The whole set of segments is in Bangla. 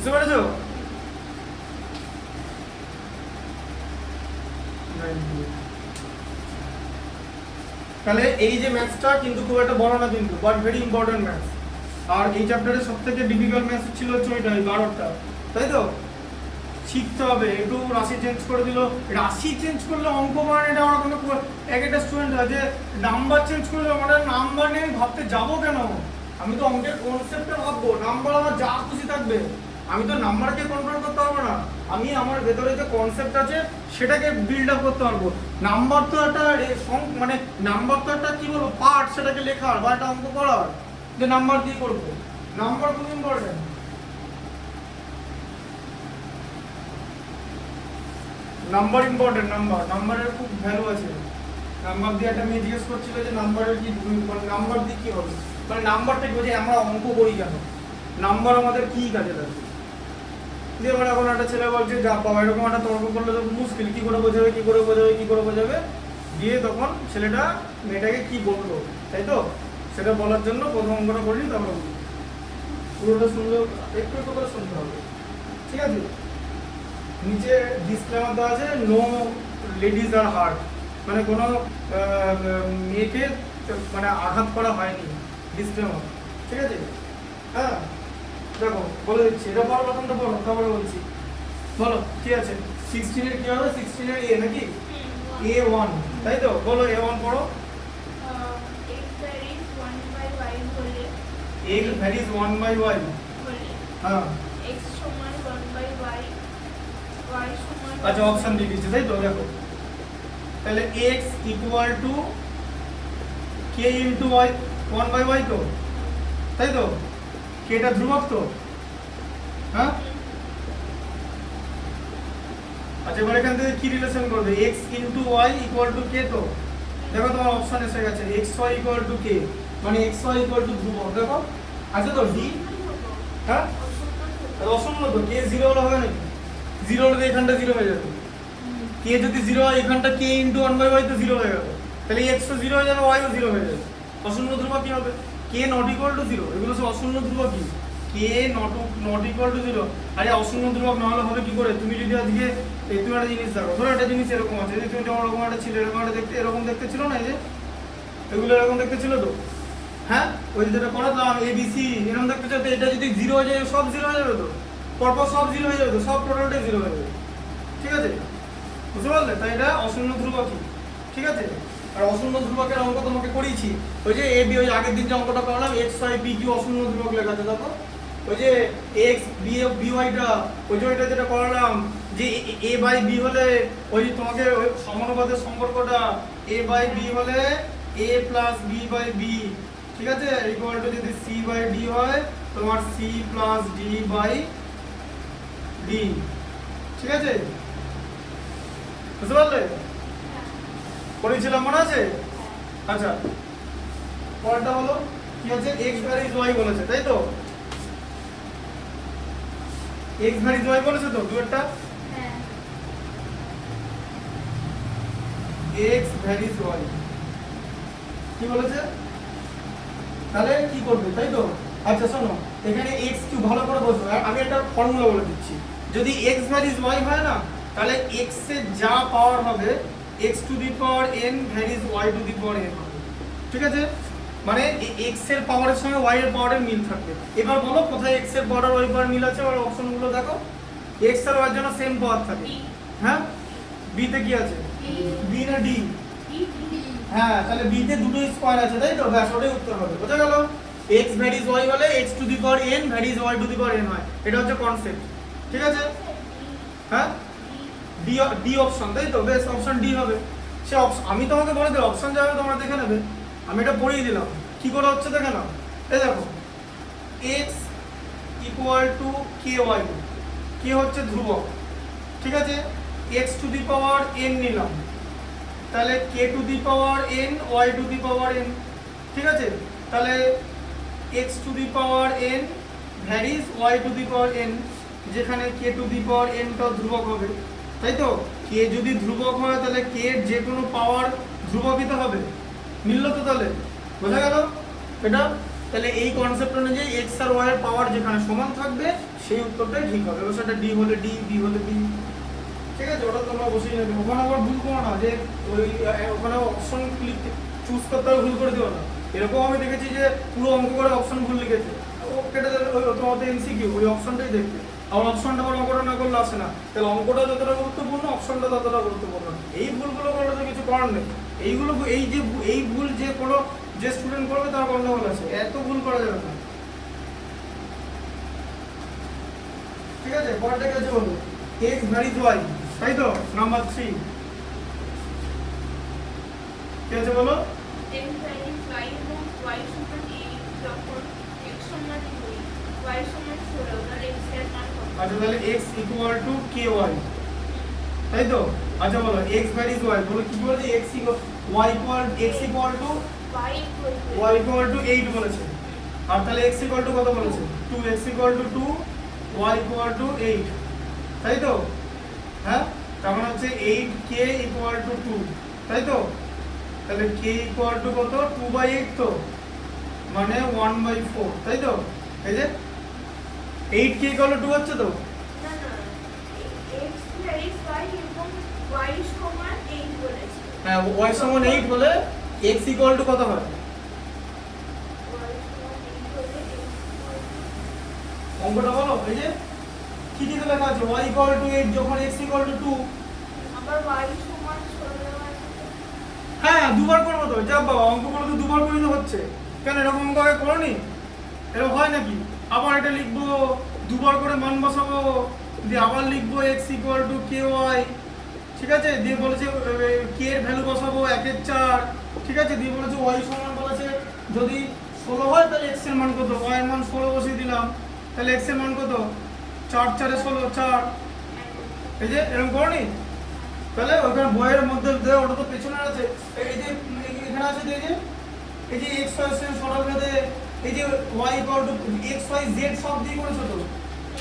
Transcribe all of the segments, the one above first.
বুঝতে পেরেছো? তাহলে এই যে ম্যাথসটা কিন্তু খুব একটা বড় না কিন্তু, বাট ভেরি ইম্পর্টেন্ট ম্যাথস। আর এই চ্যাপ্টারে সবথেকে ডিফিকাল্ট ম্যাথস ছিল হচ্ছে ওইটা, 12টা, তাই তো? শিখতে হবে। একটু রাশি চেঞ্জ করে দিল, রাশি চেঞ্জ করলে অঙ্ক মানে এটা আমার কোনো, এক একটা স্টুডেন্ট আছে নাম্বার চেঞ্জ করলে মানে নাম্বার নিয়ে আমি ভাবতে যাবো কেন? আমি তো অঙ্কের কনসেপ্টে ভাববো, নাম্বার আমার যা খুশি থাকবে, আমি তো নাম্বারকে কন্ট্রোল করতে পারবো না। আমি আমার ভেতরে যে কনসেপ্ট আছে সেটাকে বিল্ড আপ করতে পারবো। নাম্বার তো একটা মানে নাম্বার তো একটা কি বলবো পার্ট, সেটাকে লেখার বা একটা অঙ্ক করার, যে নাম্বার দিয়ে করবো। নাম্বার খুব ইম্পর্টেন্ট। নাম্বার ইম্পর্টেন্ট, নাম্বারের খুব ভ্যালু আছে। নাম্বার দিয়ে একটা মেয়ে জিজ্ঞেস করছিল যে নাম্বারের কি, মানে নাম্বার দিয়ে কি হবে, মানে নাম্বারটা কি, যে আমরা অঙ্ক করি কেন, নাম্বার আমাদের কি কাজে লাগবে। দিয়ে মানে এখন একটা ছেলে বলছে যা বাবা এরকম একটা তর্ক করলে তো মুশকিল, কি করে বোঝাবে, কি করে বোঝাবে, কি করে বোঝাবে। দিয়ে তখন ছেলেটা মেয়েটাকে কি বললো, তাই তো? সেটা বলার জন্য প্রথম অঙ্কটা করিনি, তারপর পুরোটা শুনলে একটু একটু করে শুনতে হবে, ঠিক আছে? নিচে ডিসক্লেমার দেওয়া আছে, নো লেডিজ আর হার্ট, মানে কোনো মেয়েকে মানে আঘাত করা হয়নি, ডিসক্লেমার, ঠিক আছে? হ্যাঁ দেখো বলে দিচ্ছি, এটা পড়ো, প্রথমটা পড়ো, তারপরে বলছি। বলো কি আছে 16 এর কি হবে, 16 এর এ নাকি a1, তাই তো? বলো a1 পড়ো। x varies 1 by y, হ্যাঁ x সমান 1 by y, y সমান, আচ্ছা অপশন দিয়ে দিচ্ছি, তাই তো? দেখো তাহলে x equal to k into y, 1 by y তো, তাই তো? k টা ধ্রুবক তো, হ্যাঁ? আচ্ছা এবার এখান থেকে কি রিলেশন করবে, x into y equal to k তো? দেখো তোমার অপশন এসে গেছে xy ইকুয়াল টু k, মানে xy ইকুয়াল টু ধ্রুবক। দেখো আছে তো d, হ্যাঁ অশূন্য তো, k 0 হলে হবে নাকি? 0 হলে এখানটা 0 হয়ে যাবে। k যদি 0 হয় এখানটা k ইনটু 1 বাই y তো 0 হয়ে গেল, তাহলে x ও 0 হয়ে যাবে, y ও 0 হয়ে যাবে। অশূন্য ধ্রুবক কি হবে, k নট ইকুয়াল টু 0, এগুলো সব অশূন্য ধ্রুবক। কি k নট ইকুয়াল টু 0, আরে অশূন্য ধ্রুবক না হলে হবে কি করে? তুমি যদি আজকে তুমি একটা জিনিস দেখো, ধরো একটা জিনিস এরকম আছে, যে তুমি তোমার এরকম একটা ছিল, এরকম একটা দেখতে, এরকম দেখতে ছিল না, এই যে এগুলো এরকম দেখতে ছিল তো, হ্যাঁ? ওই যেটা করাতাম ABC এরকম দেখতে চাও, এটা যদি 0 হয়ে যায় সব 0 হয়ে যাবে তো, পরপর সব 0 হয়ে যাবে তো, সব টোটালটাই 0 হয়ে যাবে, ঠিক আছে? বুঝতে পারলে? তাই এটা অশূন্য ধ্রুবকই, ঠিক আছে? আর অশূন্য ধ্রুবকের অঙ্ক তোমাকে করিয়েছি, ওই যে AB, ওই আগের দিন যে অঙ্কটা করলাম x y b q অশূন্য ধ্রুবক লেখা আছে, দেখো ওই যে x b by টা, ওই যে ওইটা যেটা করলাম, যে a by b হলে ওই তোমাকে ওই সমানুপাতের সম্পর্কটা a by b হলে a plus b by b, ঠিক আছে? ইকুয়াল টু যদি c by d হয় তোমার c plus d by d, ঠিক আছে? বুঝতে পারলে? করেছিলাম, মনে আছে? আচ্ছা পরেরটা হলো কি আছে, x varies y বলেছে, তাই তো? x varies y বলেছে তো দুইটা, হ্যাঁ x varies y কি বলেছে, তাহলে কি করবে, তাই তো? আচ্ছা শোনো, এখানে x কি ভালো করে বসো, আমি একটা ফর্মুলা বলে দিচ্ছি। যদি x varies y হয় না, তাহলে x এর যা পাওয়ার হবে x two the power n varies y two the power n হবে, ঠিক আছে? মানে x এর পাওয়ারের সঙ্গে y এর পাওয়ারের মিল থাকবে। এবার বলো কোথায় x এর পাওয়ার আর y পাওয়ার মিল আছে, আর অপশনগুলো দেখো, x আর y এর জন্য সেম পাওয়ার থাকে, হ্যাঁ? b তে কি আছে, b না d? হ্যাঁ তাহলে b তে দুটো স্কয়ার আছে, তাই তো? ব্যাস ওটাই উত্তর হবে, বোঝা গেল? x ভ্যারিজ y হলে x two the power n varies y two the power n হয়, এটা হচ্ছে কনসেপ্ট, ঠিক আছে? হ্যাঁ ডি অপশন, তাই তো? বেশ অপশন ডি হবে। সে আমি তোমাকে বলে দিই অপশন যাবে, তোমরা দেখে নেবে, আমি এটা পড়িয়ে দিলাম কি করে হচ্ছে, দেখে নাও। এই দেখো x equal two ky, k হচ্ছে ধ্রুবক, ঠিক আছে? x two the power n নিলাম, তাহলে k two the power n y two the power n, ঠিক আছে? তাহলে x two the power n varies y two the power n, যেখানে k two the power n টা ধ্রুবক হবে, তাই তো? k যদি ধ্রুবক হয় তাহলে k এর যে কোনো পাওয়ার ধ্রুবকই তো হবে, মিলল তো? তাহলে বোঝা গেল এটা? তাহলে এই কনসেপ্ট অনুযায়ী এক্স আর ওয়াই এর পাওয়ার যেখানে সমান থাকবে সেই উত্তরটাই ঠিক হবে। এবার সেটা ডি হলে ডি, বি হলে বি, ঠিক আছে? ওটা তোমরা বসিয়ে নেবে। ওখানে আবার ভুল করো না যে ওই ওখানে অপশন ক্লিক চুজ করতে হবে, ভুল করে দিও না। এরকম আমি দেখেছি যে পুরো অঙ্ক করে অপশন ভুল লিখেছে, ও কেটে দেবে। ওই তোমাদের এমসিকিউ ওই অপশনটাই দেখবে, আর অপশনটা আবার অঙ্কটা না করলে আসে না। তাহলে অঙ্কটা যতটা গুরুত্বপূর্ণ অপশনটা ততটা গুরুত্বপূর্ণ। এই ভুলগুলো করলে তো কিছু করার নেই। এইগুলো এই ভুল যে কোনো যে স্টুডেন্ট করবে তার গন্ডগোল আছে, এত ভুল করা যাবে না, ঠিক আছে? পরেরটা কি আছে বলো? এক্স ভ্যারিজ ওয়াই, তাই তো? নাম্বার 3 কি আছে বলো? x ভ্যারিজ y এবং y সমান 8 যখন x সমান 2 y সমান 16 তাহলে x এর মান কত? আচ্ছা তাহলে x ইকুয়াল টু ky, তাই তো? আচ্ছা বলো x ভ্যারিজ y, বলো কি বলেছে? x equal two y equal two 8 বলেছে। আর তাহলে x ইকুয়াল টু কত বলেছে? 2, x equal two 2, y equal two 8, তাই তো? হ্যাঁ, তার মানে হচ্ছে 8k ইকুয়াল টু 2, তাই তো? তাহলে k ইকুয়াল টু কত? 2/8, তো মানে 1/4, তাই তো? এই যে 8k ইকুয়াল টু 2 হচ্ছে তো? না না, x ভ্যারিজ y এবং y সমান 8 বলেছে। হ্যাঁ, y সমান 8 হলে x ইকুয়াল টু কত হয়? y সমান 8 হলে অঙ্কটা বলো। এই যে কি কি লেখা আছে? y ইকুয়াল টু 8 যখন x ইকুয়াল টু 2। আবার y সমান 16 আছে। হ্যাঁ, দুবার করবো তো। যা বাবা, অঙ্কগুলো তো দুবার করে হচ্ছে। কেন এরকম অঙ্ক আগে করোনি? এরকম হয় নাকি? আবার এটা লিখবো, দুবার করে মান বসাবো, দিয়ে আবার লিখবো x ইকুয়াল টু ky, ঠিক আছে? দিয়ে বলেছে k এর ভ্যালু বসাবো 1/4, ঠিক আছে? দিয়ে বলেছে y সমান বলেছে যদি 16 হয় তাহলে x এর মান কত? y এর মান 16 বসিয়ে দিলাম, তাহলে x এর মান কত? 4 4 16 4। এই যে এরকম করনি? তাহলে ওখানে বইয়ের মধ্যে দে, ওটা তো পেছনে আছে। এই যে এখানে আছে যে এই যে x y এর সরল ভেদে এই যে y equal two x y z সব দিয়ে করেছো তো।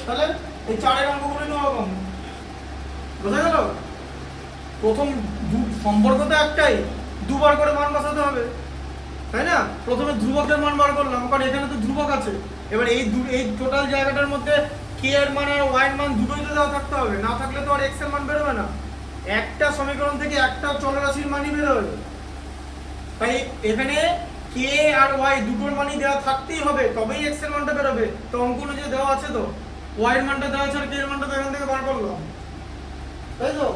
তাহলে এই 4 এর অঙ্ক করে নাও রকম। বুঝা গেল? প্রথম সম্পর্ক তো একটাই, দুবার করে মান বসাতে হবে, তাই না? প্রথমে ধ্রুবকের মান বার করলাম, কারণ এখানে তো ধ্রুবক আছে। এবার এই টোটাল জায়গাটার মধ্যে k এর মান আর y এর মান দুটোই তো দেওয়া থাকতে হবে, না থাকলে তো আর x এর মান বেরোবে না। একটা সমীকরণ থেকে একটা চলরাশির মানই বেরোবে, তাই এখানে k আর y দুটোর মানই দেওয়া থাকতেই হবে, তবেই x এর মানটা বেরোবে। তো অঙ্ক অনুযায়ী দেওয়া আছে তো, y এর মানটা দেওয়া আছে আর k এর মানটা তো এখান থেকে বার করলাম, তাই তো?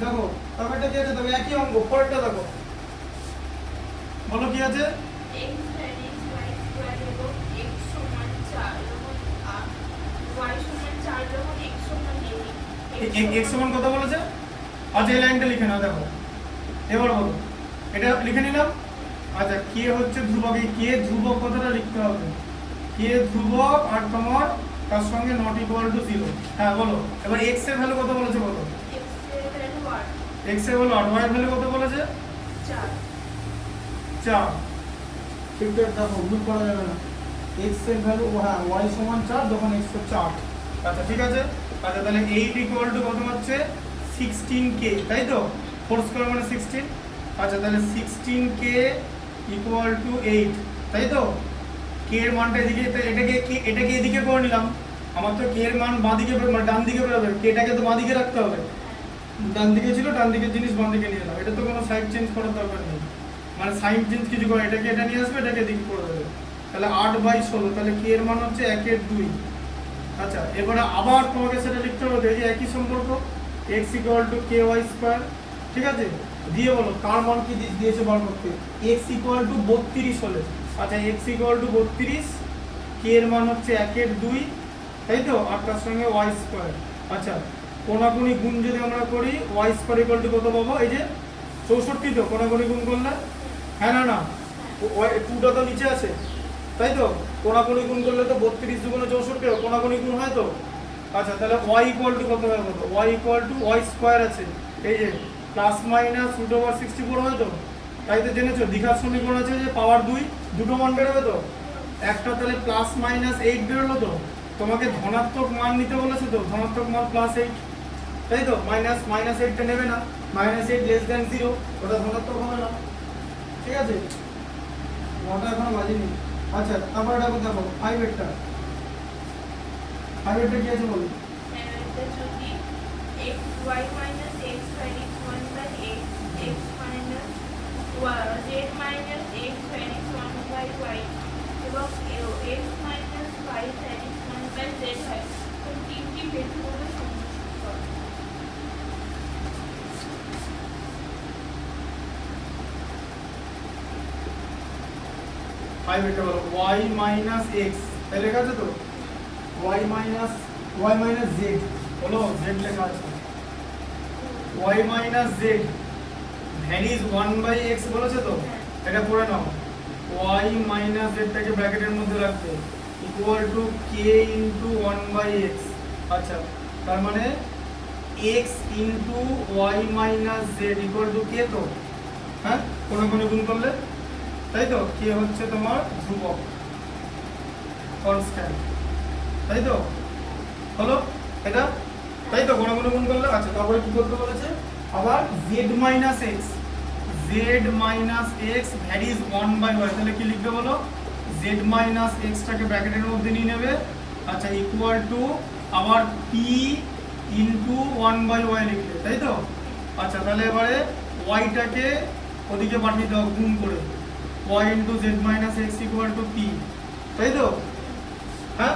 দেখো তবে এটা কি আছে? তবে একই অঙ্ক। পরেরটা দেখো, বলো কি আছে? x ভ্যারিজ y স্কয়ার এবং x সমান 4 যখন y সমান 4 যখন x সমান 8 x সমান কত বলেছে? আচ্ছা এই লাইনটা লিখে নাও, দেখো এবার বলো। এটা লিখে নিলাম। আচ্ছা k হচ্ছে ধ্রুবক, এই k ধ্রুবক কথাটা লিখতে হবে। k ধ্রুবক আর তোমার তার সঙ্গে নট ইকুয়াল টু 0। হ্যাঁ বলো এবার x এর ভ্যালু কত বলেছে বলো? x এর ভ্যালু 8 x এর ভ্যালু 8, y এর ভ্যালু কত বলেছে? 4 4। ঠিক আছে, দেখো ভুল করা যাবে না। x এর ভ্যালু, হ্যাঁ y সমান 4 যখন x হচ্ছে 8। আচ্ছা ঠিক আছে। আচ্ছা তাহলে 8 ইকুয়াল টু কত হচ্ছে? 16k, তাই তো? 4 স্কয়ার মানে 16। আচ্ছা তাহলে 16k ইকুয়াল টু 8, তাই তো? k এর মানটা এদিকে, এটাকে এদিকে করে নিলাম। আমার তো k এর মান বাঁ দিকে মানে ডান দিকে বেরোবে, k টাকে তো বাঁ দিকে রাখতে হবে। ডান দিকে ছিল, ডান দিকের জিনিস বাঁ দিকে নিয়ে এলাম। এটা তো কোনো সাইড চেঞ্জ করার দরকার নেই, মানে সাইন চেঞ্জ কিছু করে, এটাকে এটা নিয়ে আসবে, এটাকে এদিকে করে দেবে। তাহলে 8/16, তাহলে k এর মান হচ্ছে 1/2। আচ্ছা এবারে আবার তোমাকে সেটা লিখতে হবে, এই যে একই সম্পর্ক x equal two ky square, ঠিক আছে? দিয়ে বলো কার মান কি দিয়েছে বার করতে। x ইকুয়াল টু 32 হলে, আচ্ছা x ইকুয়াল টু 32, k এর মান হচ্ছে 1/2, তাই তো? আর তার সঙ্গে y স্কয়ার। আচ্ছা কোনাকুনি গুণ যদি আমরা করি, y স্কয়ার ইকুয়াল টু কত পাবো? এই যে 64, তো কোনাকুনি গুণ করলে, হ্যাঁ না না 2টা তো নিচে আছে, তাই তো? কোনাকুনি গুণ করলে তো 32 দুগুণে 64, কোনাকুনি গুণ হয় তো। আচ্ছা তাহলে y ইকুয়াল টু কত হবে বলো? y equal two y square আছে, এই যে প্লাস মাইনাস √64 হয় তো, তাই তো জেনেছো? দ্বিঘাত সমীকরণ আছে যে পাওয়ার 2, দুটো মান বেরোবে তো। একটা তাহলে প্লাস মাইনাস 8 বেরোলো তো, তোমাকে ধনাত্মক মান নিতে বলেছে তো, ধনাত্মক মান +8, তাই তো? -8টা নেবে না, -8 লেস দ্যান 0, ওটা ধনাত্মক হবে না, ঠিক আছে? ওটা এখন বাজিনি। আচ্ছা তারপর এটা করতে দেখো 5 এরটা 5 এরটা কি আছে বলো এটা যদি xy minus x square is 1 by x, x minus z minus x square is 1 by y এবং x minus y square is 1 by z হয় তো তিনটি ভেক্টরকে সংযোগ করো। 5 এটা বলো y minus x তাই লেখা আছে তো y minus z বলো z লেখা আছে y minus z ভ্যানিজ 1 by x বলেছে তো এটা পড়ে নাও y minus z টাকে ব্র্যাকেটের মধ্যে রাখবে equal to k into 1 by x আচ্ছা তার মানে x into y minus z equal to k তো হ্যাঁ কোন কোন গুণ করলে তাই তো কে হচ্ছে তোমার ধ্রুবক কনস্ট্যান্ট তাই তো হলো এটা তাই তো কোন গুণ করলে আচ্ছা তারপরে কি করতে বলেছে আবার z x varies 1 by y তাহলে কি লিখবে বলো z x টাকে ব্র্যাকেটের মধ্যে নিয়ে নেবে আচ্ছা ইকুয়াল টু আবার p ইনটু 1 বাই y লিখলে তাই তো আচ্ছা তাহলে এবারে y টাকে ওদিকে পাঠিয়ে দাও গুণ করে y into z minus x equal to p তাই তো হ্যাঁ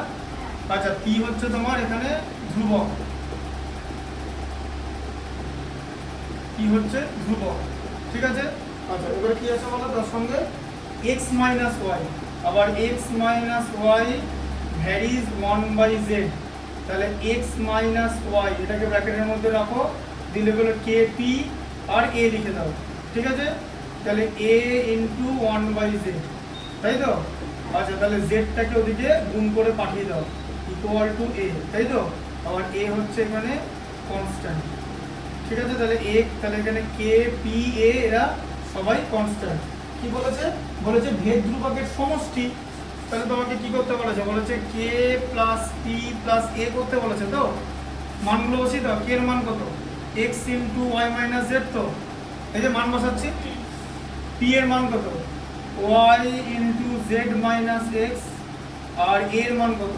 আচ্ছা p হচ্ছে তোমার এখানে ধ্রুবক p হচ্ছে ধ্রুবক ঠিক আছে আচ্ছা এবারে কি আছে বলো তার সঙ্গে x minus y আবার x minus y varies 1 by z তাহলে x minus y এটাকে ব্র্যাকেটের মধ্যে রাখো দিলে হলো kp আর a লিখে দাও ঠিক আছে তাহলে a ইনটু 1 বাই z তাই তো আচ্ছা তাহলে z টাকে ওদিকে গুণ করে পাঠিয়ে দাও ইকুয়াল টু a তাই তো আবার a হচ্ছে এখানে কনস্ট্যান্ট ঠিক আছে তাহলে তাহলে এখানে k p a এরা সবাই কনস্ট্যান্ট কি বলেছে বলেছে ভেদ ধ্রুবকের সমষ্টি তাহলে তোমাকে কি করতে বলেছে k p a করতে বলেছে তো মানগুলো বসিয়ে দাও k এর মান কত x into y minus z তো এই যে মান বসাচ্ছি p এর মান কত y into z minus x আর a এর মান কত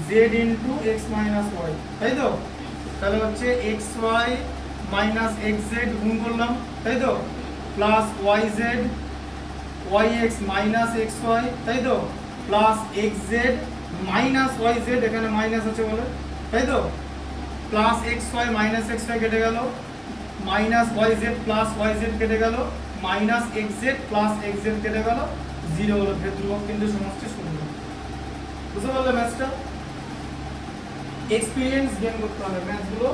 z into x minus y তাই তো তাহলে হচ্ছে xy মাইনাস xz গুণ করলাম তাই তো plus yz yx minus xy তাই তো প্লাস xz মাইনাস yz এখানে মাইনাস আছে বলে তাই তো প্লাস xy মাইনাস xy কেটে গেল মাইনাস yz প্লাস yz কেটে গেল মাইনাস xz প্লাস xz কেটে গেল 0 হলো ভেদ ধ্রুবক কিন্তু সমষ্টি শূন্য বুঝতে পারলে ম্যাথটা এক্সপেরিয়েন্স গেইন করতে হবে ম্যাথগুলো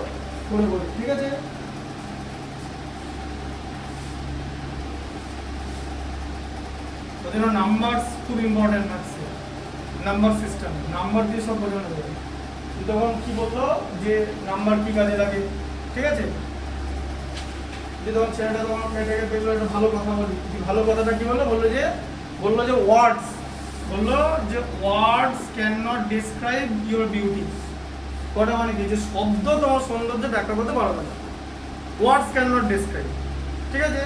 করে করে ঠিক আছে ওদের নাম্বারস খুব ইম্পর্টেন্ট ম্যাথসে নাম্বার সিস্টেম নাম্বার দিয়ে সব বোঝানো যাবে তখন কি বললো যে নাম্বার কি কাজে লাগে ঠিক আছে যে তখন ছেলেটা তখন মেয়েটাকে দেখলো একটা ভালো কথা বলি ভালো কথাটা কি বললো যে words can not describe your beauty ওটা মানে কি যে শব্দ তোমার সৌন্দর্য ব্যাখ্যা করতে পারবে না ওয়ার্ডস ক্যান নট ডিসক্রাইব ঠিক আছে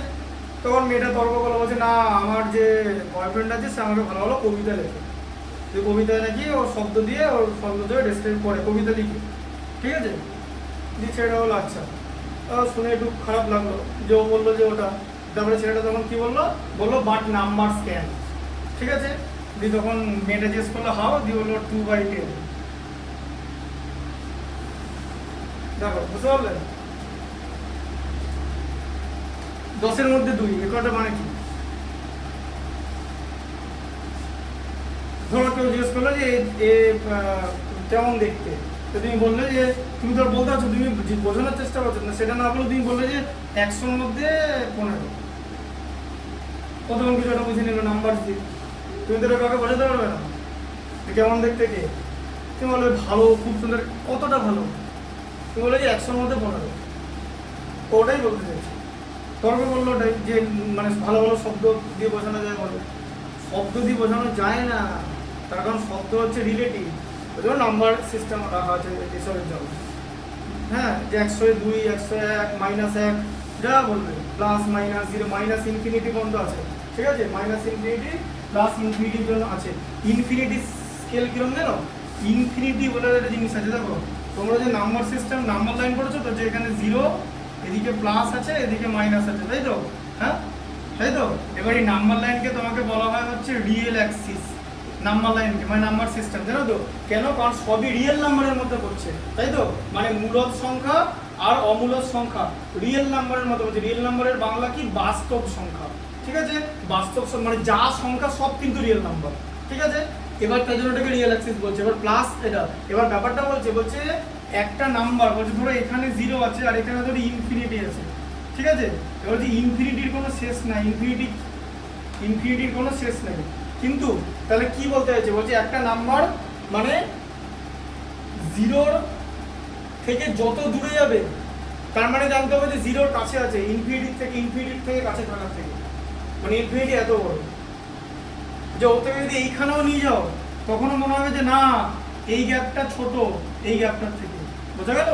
তখন মেয়েটা তর্ক করলো বলছে না আমার যে বয়ফ্রেন্ড আছে সে আমাকে ভালো ভালো কবিতা লেখে যে কবিতায় নাকি ওর শব্দ দিয়ে ওর সৌন্দর্য ডিসক্রাইব করে কবিতা লিখে ঠিক আছে যে ছেলেটা হলো আচ্ছা শুনে একটু খারাপ লাগলো যে ও বললো যে ওটা তারপরে ছেলেটা তখন কি বললো বাট নাম্বার স্ক্যান ঠিক আছে দিয়ে তখন মেয়েটা জিজ্ঞেস করলো হাও দিয়ে বললো 2/10 দেখো বুঝতে পারলেন 10-এর মধ্যে 2 এ কথাটা মানে কি ধরো কেউ জিজ্ঞেস করলো যে কেমন দেখতে তো তুমি বললে যে তুমি তো বলতে পারছো তুমি বোঝানোর চেষ্টা করছো না সেটা না বলে তুমি বললে যে 100-এর মধ্যে 15 প্রথম কিছু একটা বুঝে নিল নাম্বার দিয়ে তুমি তো কাউকে বোঝাতে পারবে না কেমন দেখতে কে তুমি বলবে ভালো খুব সুন্দর কতটা ভালো তুমি বলে যে 100-এর মধ্যে 15 ওটাই বলতে চাইছি তর্ক করলো ওটাই যে মানে ভালো ভালো শব্দ দিয়ে বোঝানো যায় বলো শব্দ দিয়ে বোঝানো যায় না তার কারণ শব্দ হচ্ছে রিলেটিভ ওই জন্য নাম্বার সিস্টেম রাখা আছে এসবের জন্য হ্যাঁ যে 102 101 -1 যা বলবে প্লাস মাইনাস 0 মাইনাস ইনফিনিটি পর্যন্ত আছে ঠিক আছে, মাইনাস ইনফিনিটি প্লাস ইনফিনিটির জন্য আছে। ইনফিনিটি স্কেল কিরকম জানো? ইনফিনিটি বলে একটা জিনিস আছে, দেখো তোমরা যে নাম্বার সিস্টেম নাম্বার লাইন পড়েছো তো, যে এখানে জিরো, এদিকে প্লাস আছে, এদিকে মাইনাস আছে, তাই তো? হ্যাঁ, তাই তো? এবার এই নাম্বার লাইনকে তোমাকে বলা হয় হচ্ছে রিয়েল অ্যাক্সিস। নাম্বার লাইনকে মানে নাম্বার সিস্টেম, জানো তো কেন? কারণ সবই রিয়েল নাম্বারের মধ্যে পড়ছে, তাই তো? মানে মূলদ সংখ্যা আর অমূলদ সংখ্যা রিয়েল নাম্বারের মধ্যে পড়ছে। রিয়েল নাম্বারের বাংলা কি? বাস্তব সংখ্যা, ঠিক আছে? বাস্তব মানে যা সংখ্যা সব কিন্তু রিয়েল নাম্বার, ঠিক আছে? এবার তাই জন্য এটাকে রিয়েল অ্যাক্সিস বলছে। এবার প্লাস এটা, এবার ব্যাপারটা বলছে একটা নাম্বার বলছে, ধরো এখানে জিরো আছে আর এখানে ধরো ইনফিনিটি আছে, ঠিক আছে? এবার যে ইনফিনিটির কোনো শেষ নাই, ইনফিনিটির কোনো শেষ নেই, কিন্তু তাহলে কি বলতে চাইছে? বলছে একটা নাম্বার মানে জিরোর থেকে যত দূরে যাবে, তার মানে জানতে হবে যে জিরোর কাছে আছে, ইনফিনিটির থেকে কাছে থাকার থেকে, মানে ইনফিনিটি এত বড় যে ও থেকে যদি এইখানেও নিয়ে যাও তখনও মনে হবে যে না, এই গ্যাপটা ছোট এই গ্যাপটার থেকে। বোঝা গেল?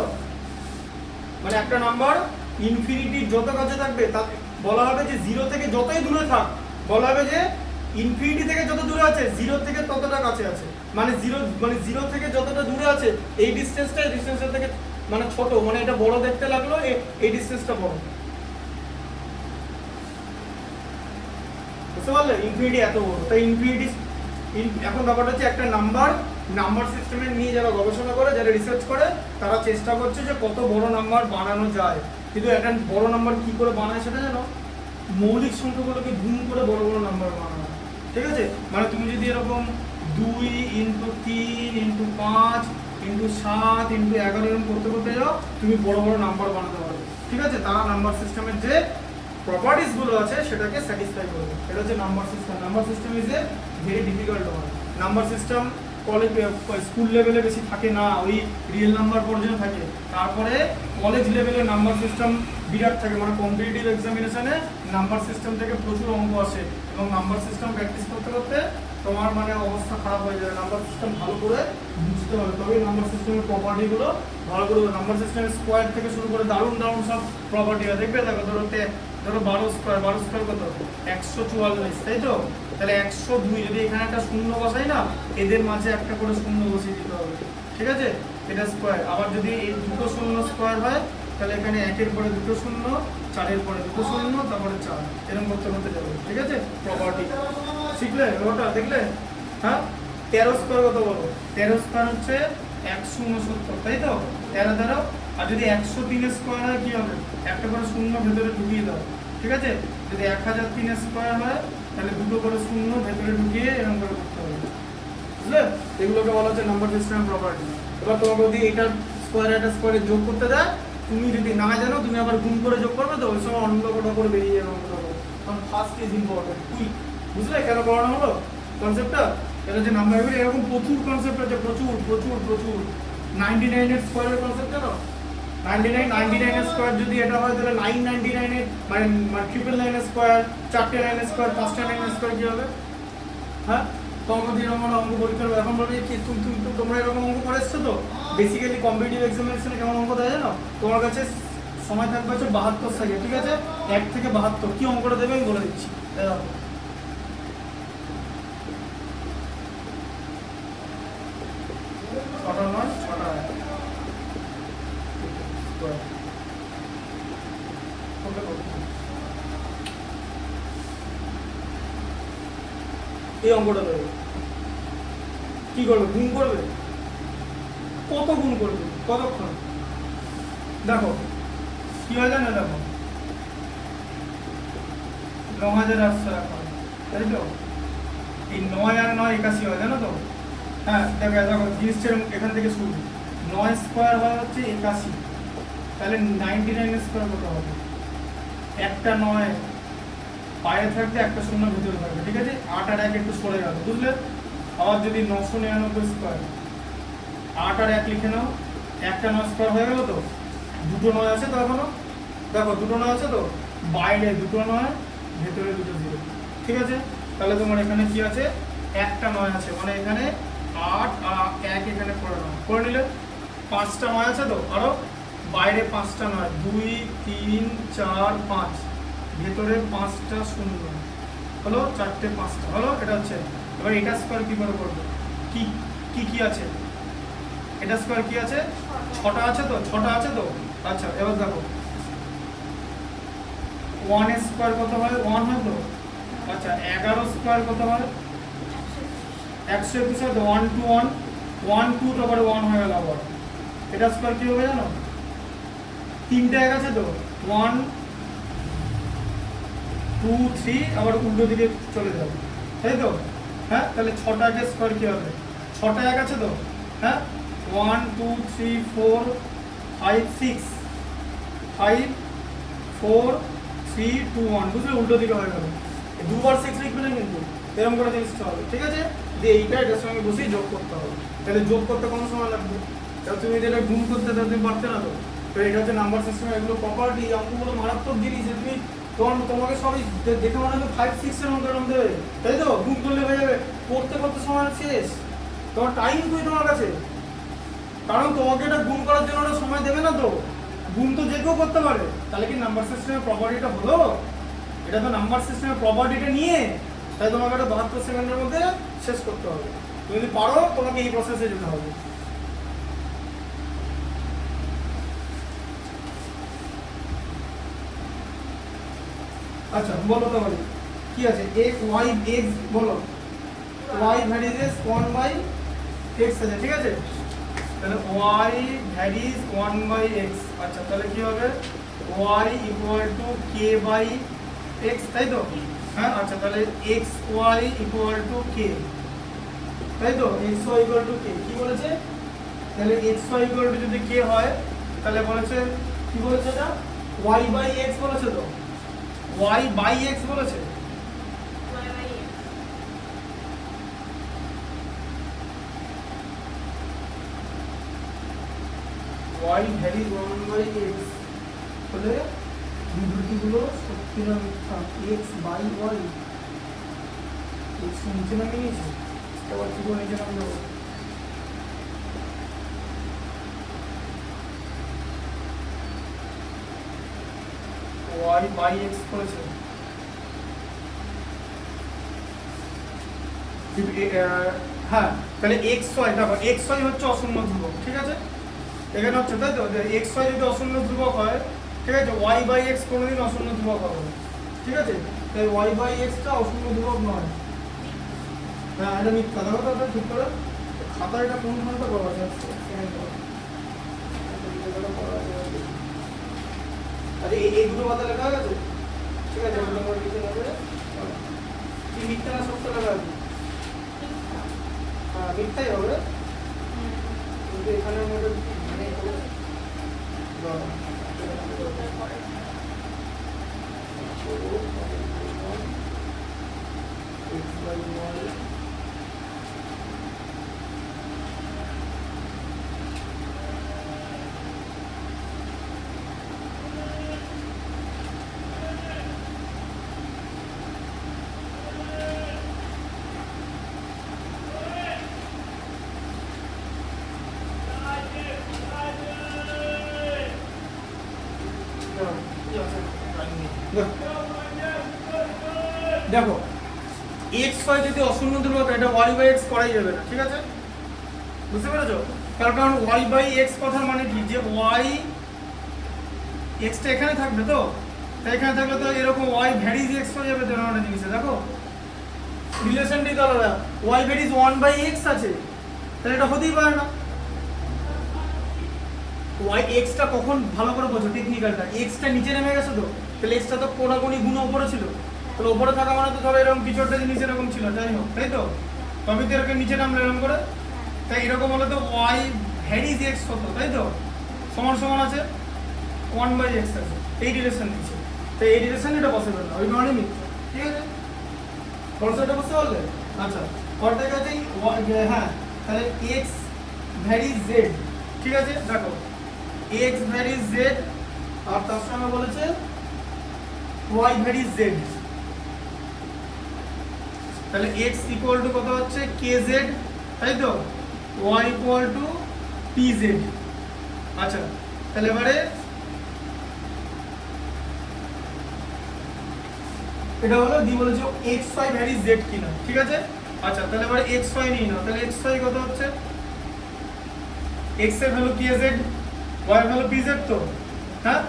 মানে একটা নাম্বার ইনফিনিটির যত কাছে থাকবে তা বলা হবে যে জিরো থেকে যতই দূরে থাক, বলা হবে যে ইনফিনিটি থেকে যত দূরে আছে জিরো থেকে ততটা কাছে আছে। মানে জিরো থেকে যতটা দূরে আছে এই ডিসটেন্সটা থেকে মানে ছোট, মানে এটা বড় দেখতে লাগলো, এই ডিসটেন্সটা বড়। বুঝতে পারলে? ইনফিনিটি এত বড়, তাই ইনফিনিটি। এখন ব্যাপারটা হচ্ছে একটা নাম্বার সিস্টেমে নিয়ে যারা গবেষণা করে, যারা রিসার্চ করে, তারা চেষ্টা করছে যে কত বড় নাম্বার বানানো যায়। কিন্তু একটা বড় নাম্বার কি করে বানায় সেটা জানো? মৌলিক সংখ্যাগুলোকে গুণ করে বড় বড় নাম্বার বানানো, ঠিক আছে? মানে তুমি যদি এরকম 2 ইন্টু 3 ইন্টু 5 ইন্টু 7 ইন্টু 11 এরকম করতে যাও, তুমি বড় বড় নাম্বার বানাতে পারবে, ঠিক আছে? তারা নাম্বার সিস্টেমের যে প্রপার্টিস গুলো আছে সেটাকে স্যাটিসফাই করবে। এটা হচ্ছে number system. Number system is a very difficult one. Number system college school লেভেলে বেশি থাকে না, ওই রিয়েল নাম্বার পর্যন্ত থাকে। তারপরে কলেজ লেভেলে নাম্বার সিস্টেম বিরাট থাকে, মানে কম্পিটিটিভ এক্সামিনেশনে নাম্বার সিস্টেম থেকে প্রচুর অঙ্ক আসে, এবং নাম্বার সিস্টেম প্র্যাকটিস করতে করতে তোমার মানে অবস্থা খারাপ হয়ে যাবে। নাম্বার সিস্টেম ভালো করে বুঝতে হবে, তবেই নাম্বার সিস্টেমের প্রপার্টিগুলো ভালো করে। নাম্বার সিস্টেমের স্কোয়ার থেকে শুরু করে দারুণ সব প্রপার্টি হয়, দেখবে। দেখো ধরো 12 স্কোয়ার কত? 144, তাই তো? তাহলে 102, যদি এখানে একটা শূন্য বসাই না, এদের মাঝে একটা করে শূন্য বসিয়ে দিতে হবে, ঠিক আছে? এটা স্কোয়ার। আবার যদি এই দুটো শূন্য স্কোয়ার হয়, তাহলে এখানে 1-এর পরে দুটো শূন্য, 4-এর পরে দুটো শূন্য, তারপরে 4, এরকম করতে যাবে, ঠিক আছে? প্রপার্টি শিখলে ওটা, দেখলে? হ্যাঁ, 13 স্কোয়ার কত বলো? 13 স্কোয়ার হচ্ছে 169, তাই তো? 13 আর যদি 103 স্কোয়ার হয় কি হবে? একটা করে শূন্য ভেতরে ঢুকিয়ে দাও, ঠিক আছে? যদি 1003 স্কোয়ার হয়, তাহলে দুটো করে শূন্য ভেতরে ঢুকিয়ে এরকম করে করতে হবে, বুঝলে? এগুলোকে বলা হচ্ছে নাম্বার সিস্টেম প্রপার্টি। এবার তোমাকে যদি এটার স্কোয়ারে যোগ করতে দেয়, তুমি যদি না জানো, তুমি আবার গুণ করে যোগ করবে, তো ওই সময় অন্য কোটা করে বেরিয়ে যাবে অঙ্কটা। কারণ ফার্স্ট ইজ ইম্পর্টেন্ট, কুইক। বুঝলে কেন করানো হলো কনসেপ্টটা? এটা যে নাম্বারগুলো এরকম প্রচুর কনসেপ্ট আছে, প্রচুর 99 এর স্কোয়ারের কনসেপ্ট জানো? 99 এর স্কোয়ার যদি এটা হয়, তাহলে 999 এর মানে 999 এর স্কোয়ার, 4টে 9 এর স্কোয়ার, 5টা 9 এর স্কোয়ার কি হবে? হ্যাঁ, তোমরা এরকম অঙ্ক পরীক্ষা এখন বলবে কি তোমরা এরকম অঙ্ক করে এসছো তো? বেসিক্যালি কম্পিটিটিভ এক্সামিনেশনে কেমন অঙ্ক দেয় জানো? তোমার কাছে সময় থাকবে হচ্ছে 72 সেকেন্ড, ঠিক আছে? 1 থেকে 72 কি অঙ্কটা দেবে আমি বলে দিচ্ছি। দেখো, ছটা নয়, ছটা এই অঙ্কটা দেবে, কি করবে? গুণ করবে। কত গুণ করবে? কতক্ষণ? দেখো কি হয় জানো? দেখো 9800 এখন, তাই তো? এই 9 আর 9 81 হয়, জানো তো? হ্যাঁ, দেখো জিনিসটা এখান থেকে শুরু। 9 স্কোয়ার হয় হচ্ছে 81, তাহলে 99 স্কোয়ার কত হবে? একটা 9 বাইরে থাকবে, একটা শূন্য ভিতরে থাকবে, ঠিক আছে? 8 আর 1 একটু সরে গেল, বুঝলে? আবার যদি 999 স্কোয়ার, 8 আর 1 লিখে নাও, একটা 9 স্কোয়ার হয়ে গেল তো? দুটো 9 আছে তো এখনো? দেখো দুটো 9 আছে তো? বাইরে দুটো 9, ভেতরে দুটো 0, ঠিক আছে? তাহলে তোমার এখানে কি আছে? একটা 9 আছে, মানে এখানে 8 আর 1 এখানে করে নিলে 5টা 9 আছে তো? আরো বাইরে 5টা 9, 2 3 4 5, ভেতরে 5টা শূন্য, হলো 4টে 5টা হলো, এটা হচ্ছে। এবার এটা স্কয়ার কি করে করব, কি কি কি আছে, এটা স্কয়ার কি আছে, 6টা আছে তো, 6টা আছে তো। আচ্ছা এবার দেখো 1 স্কয়ার কত হয়, 1 হয় তো। আচ্ছা 11 স্কয়ার কত হয়, 121 হয় তো। 1 2 1 1 2 তারপরে 1 হয়ে গেল আবার। এটা স্কয়ার কি হবে জানো, 3টে এক আছে তো, 1 2 3 আবার উল্টো দিকে চলে যাবে, তাই তো। হ্যাঁ তাহলে 6টাকে স্কয়ার কি হবে, 6টা এক আছে তো। হ্যাঁ 1 2 3 4 5 6 5 4 3 2 1, বুঝলে, উল্টো দিকে হয়ে গেল। দুবার 6 লিখবে না কিন্তু, এরকম করে জিনিসটা হবে, ঠিক আছে। যে এইটা এটার সঙ্গে বসেই যোগ করতে হবে। তাহলে যোগ করতে কত সময় লাগবে, তাহলে তুমি যেটা গুণ করতে তাহলে তুমি পারতে না তো। তো এটা হচ্ছে নাম্বার সিস্টেম, এগুলো প্রপার্টি, অঙ্কগুলো মারাত্মক জিনিস। যে তুমি তোমাকে সবই দেখে মনে হবে 5 6 এর মধ্যে এরকম দেবে, তাই তো। গুণ করলে হয়ে যাবে, করতে করতে সময় শেষ, তোমার টাইম কই তোমার কাছে। কারণ তোমাকে এটা গুণ করার জন্য ওটা সময় দেবে না তো। গুণ তো যে কেউ করতে পারে, তাহলে কি নাম্বার সিস্টেমের প্রপার্টিটা হলো, এটা তো নাম্বার সিস্টেমের প্রপার্টিটা নিয়ে, তাই তোমাকে এটা 72 সেকেন্ডের মধ্যে শেষ করতে হবে। তুমি যদি পারো তোমাকে এই প্রসেসে যেতে হবে। আচ্ছা বলো তো বলি কি আছে, x y x বলো, y ভ্যারিজেস 1 বাই x আছে, ঠিক আছে। তাহলে y ভ্যারিজ 1 বাই x। আচ্ছা তাহলে কি হবে, y equal to k by x, তাই তো। হ্যাঁ আচ্ছা তাহলে x y equal to k, তাই তো। x y equal to k কি বলেছে, তাহলে x y ইকুয়াল টু যদি k হয় তাহলে বলেছে কি বলেছে, এটা y বাই x বলেছে তো, y বাই x বলেছে। y ভ্যারিজ 1 বাই x, তাহলে বিবৃতিগুলো সত্যি না মিথ্যা, x বাই y, x নিচে নামিয়ে নিয়েছে, আবার কি করে নিচে নামিয়ে দেবো, y বাই x করেছে। হ্যাঁ তাহলে x y, দেখো x y হচ্ছে অশূন্য ধ্রুবক, ঠিক আছে। এখানে হচ্ছে তাই তো, x y যদি অশূন্য ধ্রুবক হয়, ঠিক আছে, y বাই x কোনোদিন অশূন্য ধ্রুবক হবে না, ঠিক আছে। তাই y বাই x টা অশূন্য ধ্রুবক নয়। হ্যাঁ এটা মিথ্যা, দেখো তো এটা ঠিক করে খাতা, এটা কোন খানটা করা আছে, আরে এই দুটো কথা লেখা আছে, ঠিক আছে। এগুলো আমরা লিখে নেবে, কি মিথ্যা না সত্য লেখা আছে, হ্যাঁ মিথ্যাই হবে, কিন্তু এখানে আমাদের মানে দেখো x y যদি অশূন্য ধ্রুবক, এটা y বাই x করাই যাবে না, ঠিক আছে, বুঝতে পেরেছো। কারণ y বাই x কথার মানে কি, যে y x টা এখানে থাকবে তো, তাই এখানে থাকলে তো এরকম y ভ্যারিজ x হয়ে যাবে ধরনের জিনিসে। দেখো রিলেশনটি তো আলাদা, y ভ্যারিজ 1 বাই x আছে, তাহলে এটা হতেই পারে না। y x টা কখন ভালো করে বোঝো টেকনিক্যালটা, x টা নিচে নেমে গেছে তো, তাহলে x টা তো কোনাকুনি গুণ উপরে ছিল, তাহলে উপরে থাকা মানে তো ধরো এরকম কিছু একটা জিনিস এরকম ছিল, যাই হোক, তাই তো। তবে তো এরকম নিচে নামলে এরকম করে, তাই এরকম হলে তো y ভ্যারিজ x হতো, তাই তো, সমান সমান আছে 1 বাই x আছে, এই রিলেশন দিচ্ছে। তাই এই রিলেশন এটা পসিবল না, ওই কারণে মিথ্যা, ঠিক আছে। কনসেপ্টটা বুঝতে পারলে। আচ্ছা পরটা আছে হ্যাঁ, তাহলে x ভ্যারিজ z, ঠিক আছে। দেখো x ভ্যারিজ z, আর তার সঙ্গে বলেছে y ভ্যারিজ z, তাহলে x ইকুয়াল টু কত হচ্ছে kz, তাই তো, y ইকুয়াল টু pz। আচ্ছা তাহলে এবারে এটা হলো দি বলেছে এক্স ওয়াই ভ্যারিজ জেড কিনা, ঠিক আছে। আচ্ছা তাহলে এবার এক্স ওয়াই নিই না, তাহলে এক্স ওয়াই কত হচ্ছে, এক্স এর ভ্যালু কে জেড, ওয়াই এর ভ্যালু পি জেড, তো হ্যাঁ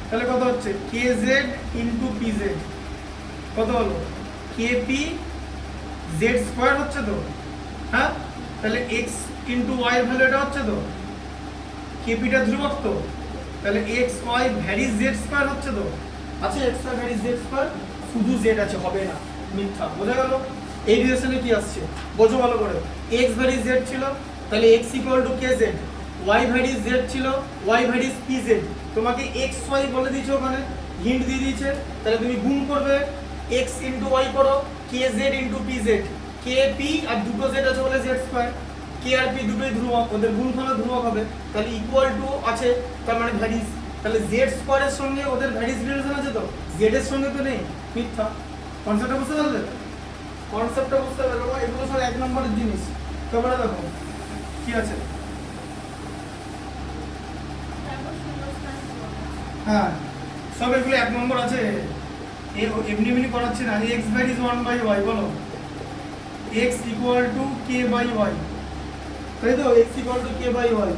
তাহলে কত হচ্ছে কে জেড ইন্টু পি জেড, কত হলো কে পি জেড স্কোয়ার হচ্ছে তো, হ্যাঁ তাহলে এক্স ইন্টু ওয়াই এর ভ্যালু এটা হচ্ছে তো, কেপিটা ধ্রুবক তো, তাহলে x Y varies Z square হচ্ছে তো, আছে x Y varies Z square, শুধু জেড আছে, হবে না, মিথ্যা, বোঝা গেল। এই রিলেশনে কি আসছে বোঝো ভালো করে, এক্স ভ্যারিজ জেড ছিল তাহলে x equal to k z, y varies z ছিল ওয়াই ভ্যারিজ পি জেড, তোমাকে এক্স ওয়াই বলে দিয়েছে, ওখানে হিন্ট দিয়ে দিয়েছে, তাহলে তুমি গুণ করবে এক্স ইন্টু ওয়াই করো, K Z into P Z, K P আর দুটো জেড আছে বলে জেড স্কোয়ার, কে আর পি দুটোই ধ্রুবক, ওদের গুণফল ধ্রুবক হবে, তাহলে ইকুয়াল টু আছে, তার মানে ভ্যারিজ, তাহলে জেড স্কোয়ারের সঙ্গে ওদের ভ্যারিজ রিলেশন আছে তো, জেড এর সঙ্গে তো নেই, মিথ্যা। কনসেপ্টটা বুঝতে পারলে, কনসেপ্টটা বুঝতে পারলে, এগুলো সব এক নম্বরের জিনিস। তারপরে দেখো কি আছে, হ্যাঁ সব এগুলো এক নম্বর আছে, এমনি এমনি করাচ্ছি না। এক্স ভ্যারিজ 1/y, বলো x equal to k by y, তাই তো, x equal to k by y,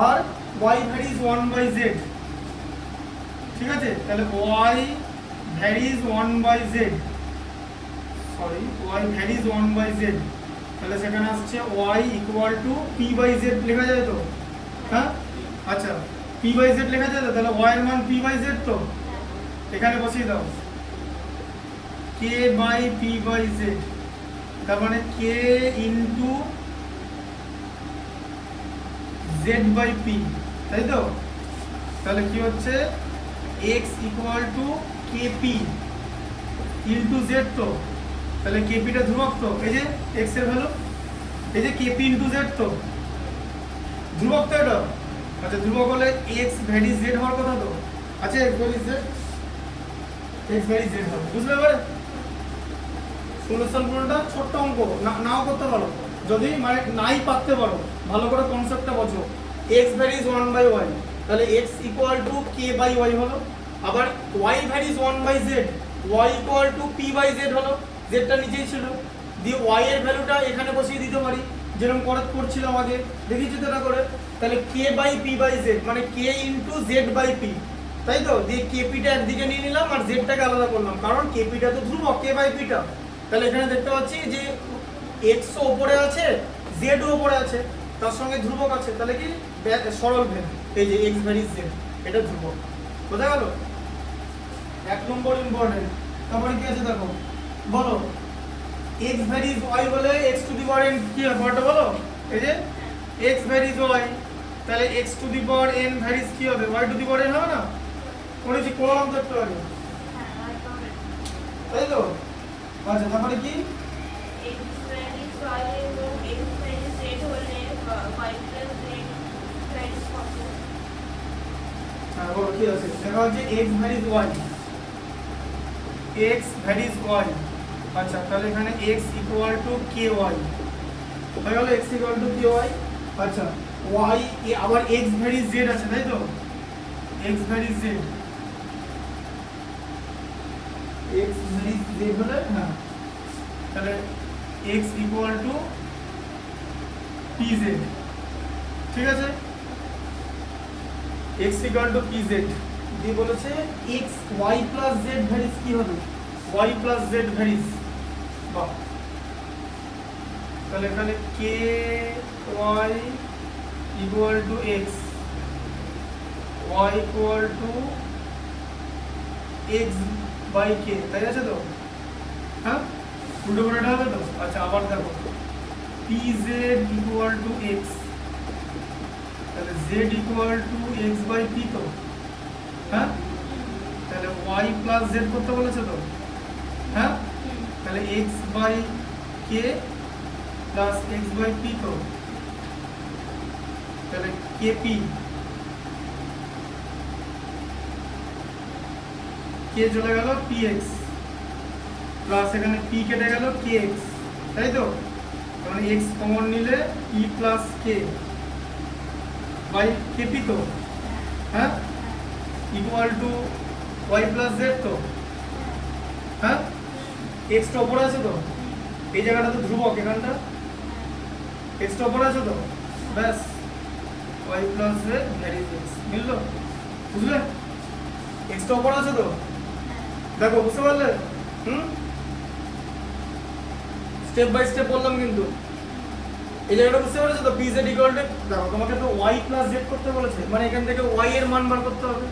আর ওয়াই ভ্যারিজ 1/z, ঠিক আছে, তাহলে y varies 1/z, sorry y varies 1/z, তাহলে সেখানে আসছে y equal to p by z লেখা যায় তো, হ্যাঁ আচ্ছা পি বাই জেড লেখা যায় তো, তাহলে ওয়াই এর মান পি বাই জেড, তো এখানে বসিয়ে দাও কে বাই পি বাই জেড, তার মানে কে ইন্টু জেড বাই পি, তাই তো, তাহলে কি হচ্ছে x equal to K P into Z, তো তাহলে কেপিটা ধ্রুবক তো, এই যে এক্স এর ভ্যালু, এই যে কেপি ইন্টু জেড, তো ধ্রুবক তো এটা, আচ্ছা ধ্রুবক হলে এক্স ভ্যারিজ জেড হওয়ার কথা তো, আচ্ছা x varies Z, x varies Z হবে, বুঝলে এবারে সলিউশন পুরোটা ছোট্ট অঙ্ক, নাও করতে পারো, যদি মানে নাই পারতে পারো, ভালো করে কনসেপ্টটা বোঝো, এক্স ভ্যারিজ 1/y, তাহলে x equal to k by y হলো, আবার y varies 1/z, y equal to p by z হলো, জেডটা নিচেই ছিল, দিয়ে ওয়াই এর ভ্যালুটা এখানে বসিয়ে দিতে পারি, যেরকম করছিলাম আগে, দেখিয়েছি তো এটা করে, তাহলে কে বাই পি বাই জেড মানে কে ইন্টু জেড বাই পি, তাই তো, দিয়ে কেপিটা একদিকে নিয়ে নিলাম আর জেডটাকে আলাদা করলাম, কারণ কেপিটা তো ধ্রুবক কে বাই পিটা, তাহলে এখানে দেখতে পাচ্ছি যে এক্স ও উপরে আছে, জেড ও উপরে আছে, তার সঙ্গে ধ্রুবক আছে, তাহলে কি সরল ভেদ, এই যে এক্স ভ্যারিজ জেড, এটা ধ্রুবক, বোঝা গেল, এক নম্বর ইম্পর্টেন্ট। তারপরে কি আছে দেখো, বলো এক্স ভ্যারিজ ওয়াই বলে x to the power n কি হবে, পড়াটা বলো, এই যে এক্স ভ্যারিজ ওয়াই, তাহলে x to the power n varies কি হবে, y to the power n হবে না, করেছি করলাম তো একটু আগে, তাই তো, আচ্ছা তারপরে কি এক্স ভ্যারিজ ওয়াই এবং এক্স ভ্যারিজ জেড হলে ওয়াই প্লাস জেড ভ্যারিজ কত, হ্যাঁ বলো কি আছে, দেখা হচ্ছে x varies y, x varies y, আচ্ছা তাহলে এখানে x equal to k y হয়ে গেল, x equal to k y, আচ্ছা y আবার x ভ্যারিজ z আছে, তাই তো, x varies z, x varies z হলে হ্যাঁ, তাহলে x ইকুয়াল টু pz, ঠিক আছে, x ইকুয়াল টু pz দিয়ে বলেছে x y plus z varies কি হবে, y প্লাস z ভ্যারিজ, বাহ, তাহলে এখানে K Y equal to X, Y equal to X by K, তাই আছে তো, হ্যাঁ উল্টো করে হবে তো, আচ্ছা আবার দেখো P Z equal to X, তাহলে Z equal to X by P, তো হ্যাঁ তাহলে ওয়াই প্লাস জেড করতে বলেছে তো, হ্যাঁ তাহলে x by k plus x by P, তো তাহলে কে পি, কে চলে গেল পি এক্স প্লাস এখানে পি কেটে গেল কে এক্স, তাই তো, মানে এক্স কমন নিলে p plus k by k p, তো হ্যাঁ equal to y plus z, তো হ্যাঁ এক্সটা ওপরে আছে তো, এই জায়গাটা তো ধ্রুবক, এখানটা এক্সটা ওপরে আছে তো, ব্যাস y plus Z varies X, মিললো? বুঝলে? এক্সটা ওপরে আছে তো, দেখো বুঝতে পারলে? স্টেপ বাই স্টেপ বললাম কিন্তু এই জায়গাটা বুঝতে পারছো তো, pz ইকুয়াল টু, দেখো তোমাকে তো y প্লাস z করতে বলেছে, মানে এখান থেকে y এর মান বার করতে হবে,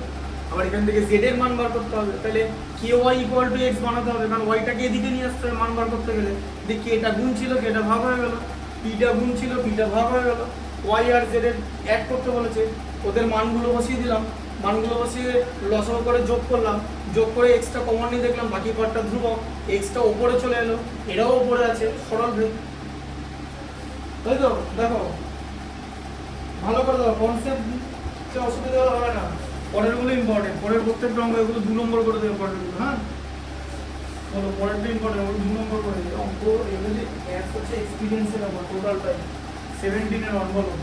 আবার এখান থেকে z এর মান বার করতে হবে, তাহলে ky ইকুয়াল টু x বানাতে হবে, কারণ y টাকে এদিকে নিয়ে আসতে হবে মান বার করতে গেলে। দেখি এটা গুণ ছিল, এটা ভাগ হয়ে গেল, p টা গুণ ছিল, p টা ভাগ হয়ে গেল, y আর z এর অ্যাড করতে বলেছে, ওদের মানগুলো বসিয়ে দিলাম, মানগুলো বসিয়ে লসাগু করে যোগ করলাম, যোগ করে x টা কমন নিয়ে দেখলাম বাকি পার্টটা ধ্রুবক, x টা উপরে চলে এলো, এটাও উপরে আছে, সরল ভেদ, তাই তো? দেখো ভালো করে দাও, কনসেপ্ট অসুবিধা হবে না, পরের গুলো ইম্পর্টেন্ট, পরের প্রত্যেকটা অঙ্ক এগুলো 2 নম্বর করে দেবে পরের গুলো, হ্যাঁ বলো পরেরটা ইম্পর্টেন্ট, ওগুলো 2 নম্বর করে দেবে। অঙ্ক এগুলো ম্যাথস হচ্ছে এক্সপিরিয়েন্সের ব্যাপার, টোটালটাই 17 এর অন বলো।